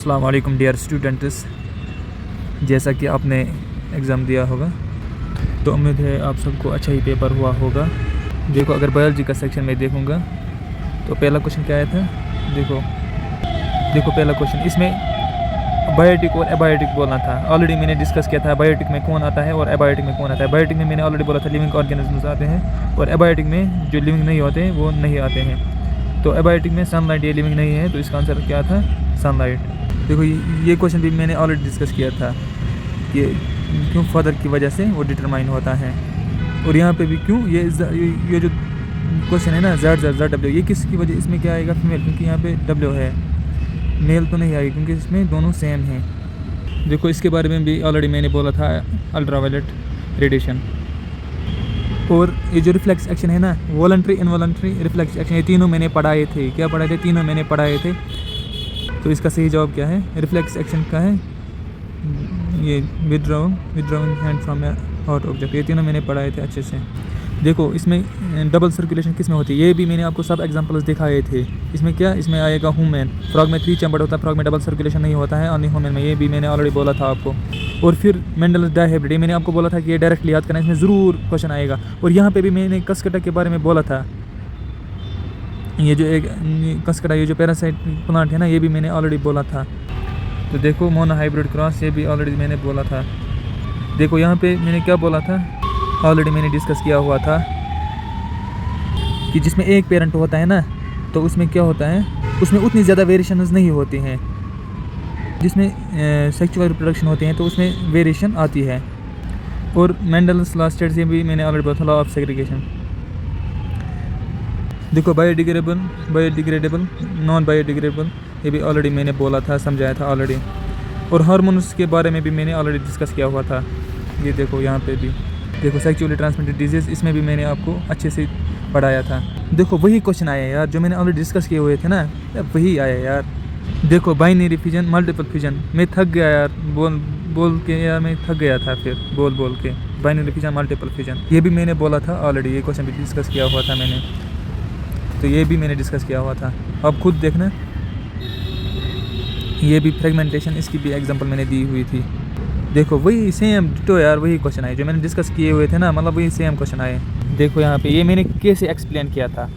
अस्सलाम वालेकुम dear students, जैसा कि आपने एग्ज़ाम दिया होगा तो उम्मीद है आप सबको अच्छा ही पेपर हुआ होगा। देखो, अगर बायोलॉजी का सेक्शन में देखूँगा तो पहला क्वेश्चन क्या आया था। देखो पहला क्वेश्चन, इसमें बायोटिक और एबायोटिक बोलना था। ऑलरेडी मैंने डिस्कस किया था बायोटिक में कौन आता है और एबायोटिक में कौन आता है। बायोटिक में मैंने ऑलरेडी बोला था लिविंग ऑर्गेनिजम्स आते हैं और एबायोटिक में जो लिविंग नहीं होते हैं वो नहीं आते हैं। तो एबायोटिक में सनलाइट ये लिविंग नहीं है, तो इसका आंसर क्या था, सनलाइट। देखो ये क्वेश्चन भी मैंने ऑलरेडी डिस्कस किया था कि क्यों फादर की वजह से वो डिटरमाइन होता है। और यहाँ पे भी क्यों ये जो क्वेश्चन है ना Z W, ये किसकी वजह, इसमें क्या आएगा, फीमेल, क्योंकि यहाँ पे W है, मेल तो नहीं आएगी क्योंकि इसमें दोनों सेम हैं। देखो इसके बारे में भी ऑलरेडी मैंने बोला था, अल्ट्रावायलेट रेडिएशन। और ये जो रिफ्लेक्स एक्शन है ना, वॉलंटरी, इनवॉलंटरी, रिफ्लेक्स एक्शन, ये तीनों मैंने पढ़ाए थे। क्या पढ़ाए थे? तीनों मैंने पढ़ाए थे। तो इसका सही जवाब क्या है, रिफ्लेक्स एक्शन का है ये withdrawing hand from A hot object. ये तीनों मैंने पढ़ाए थे अच्छे से। देखो इसमें डबल सर्कुलेशन किस में होती है, ये भी मैंने आपको सब एग्जांपल्स दिखाए थे। इसमें क्या, इसमें आएगा ह्यूमन। फ्रॉग में 3 चैम्बर होता है, फ्रॉग में डबल सर्कुलेशन नहीं होता है, और ह्यूमन में, ये भी मैंने ऑलरेडी बोला था आपको। और फिर मेंडेलस डायहाइब्रिड, ये मैंने आपको बोला था कि ये डायरेक्टली याद करना, इसमें ज़रूर क्वेश्चन आएगा। और यहाँ पर भी मैंने कसकटा के बारे में बोला था, ये जो एक कसकटा, ये जो पैरासाइट प्लांट है ना, ये भी मैंने ऑलरेडी बोला था। तो देखो मोनोहाइब्रिड क्रॉस, ये भी ऑलरेडी मैंने बोला था। देखो यहाँ पे मैंने क्या बोला था, ऑलरेडी मैंने डिस्कस किया हुआ था कि जिसमें एक पेरेंट होता है ना, तो उसमें क्या होता है, उसमें उतनी ज़्यादा वेरिएशंस नहीं होती हैं। जिसमें सेक्सुअल रिप्रोडक्शन होते हैं तो उसमें वेरिएशन आती है। और मेंडेलस लॉ स्टेट से भी मैंने ऑलरेडी बोला था, लॉ ऑफ सेग्रीगेशन। देखो बायोडिग्रेडेबल, नॉन बायोडिग्रेडेबल, ये भी ऑलरेडी मैंने बोला था, समझाया था ऑलरेडी। और हार्मोन्स के बारे में भी मैंने ऑलरेडी डिस्कस किया हुआ था। ये देखो यहाँ पे भी देखो सेक्सुअली ट्रांसमिटेड डिजीज़, इसमें भी मैंने आपको अच्छे से पढ़ाया था। देखो वही क्वेश्चन आया यार जो मैंने ऑलरेडी डिस्कस किए हुए थे ना, वही आया यार। देखो बाइनरी फिजन, मल्टीपल फिजन, मैं थक गया यार बोल के यार, मैं थक गया था फिर बोल के। बाइनरी फिजन, मल्टीपल फिजन, ये भी मैंने बोला था ऑलरेडी, ये क्वेश्चन भी डिस्कस किया हुआ था मैंने। तो ये भी मैंने डिस्कस किया हुआ था, अब खुद देखना। ये भी फ्रेगमेंटेशन, इसकी भी एग्जांपल मैंने दी हुई थी। देखो वही सेम डिटो यार, वही क्वेश्चन आए जो मैंने डिस्कस किए हुए थे ना, मतलब वही सेम क्वेश्चन आए। देखो यहाँ पे ये मैंने कैसे एक्सप्लेन किया था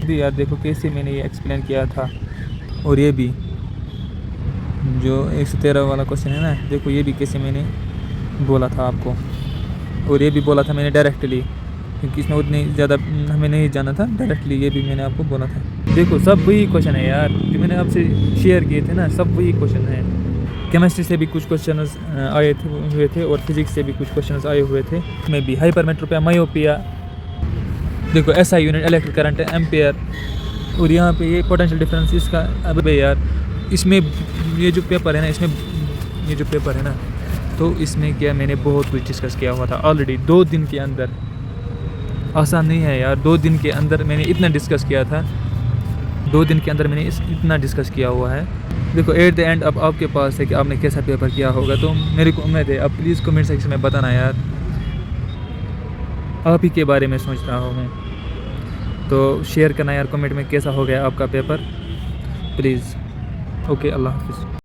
यार, देखो कैसे मैंने ये एक्सप्लेन किया था। और ये भी जो 113 वाला क्वेश्चन है ना, देखो ये भी कैसे मैंने बोला था आपको। और ये भी बोला था मैंने डायरेक्टली, क्योंकि इसमें उतनी ज़्यादा हमें नहीं जाना था, डायरेक्टली ये भी मैंने आपको बोला था। देखो सब वही क्वेश्चन है यार जो मैंने आपसे शेयर किए थे ना, सब वही क्वेश्चन है। केमिस्ट्री से भी कुछ क्वेश्चन आए हुए थे और फिजिक्स से भी कुछ क्वेश्चन आए हुए थे। इसमें भी हाइपरमेट्रोपिया, मायोपिया, देखो SI unit, electric current, ampere. और यहाँ पे ये पोटेंशियल डिफरेंस, इसका अब यार इसमें ये जो पेपर है ना, इसमें ये जो पेपर है ना, तो इसमें क्या मैंने बहुत कुछ डिस्कस किया हुआ था ऑलरेडी 2 दिन के अंदर। आसान नहीं है यार, 2 दिन के अंदर मैंने इतना डिस्कस किया था, 2 दिन के अंदर मैंने इतना डिस्कस किया हुआ है। देखो एट द एंड अब आपके पास है कि आपने कैसा पेपर किया होगा। तो मेरे को उम्मीद है, अब प्लीज़ कमेंट सेक्शन में बताना यार, आप ही के बारे में सोच रहा हूँ। तो शेयर करना यार कमेंट में कैसा हो गया आपका पेपर, प्लीज़। ओके, अल्लाह हाफिज़।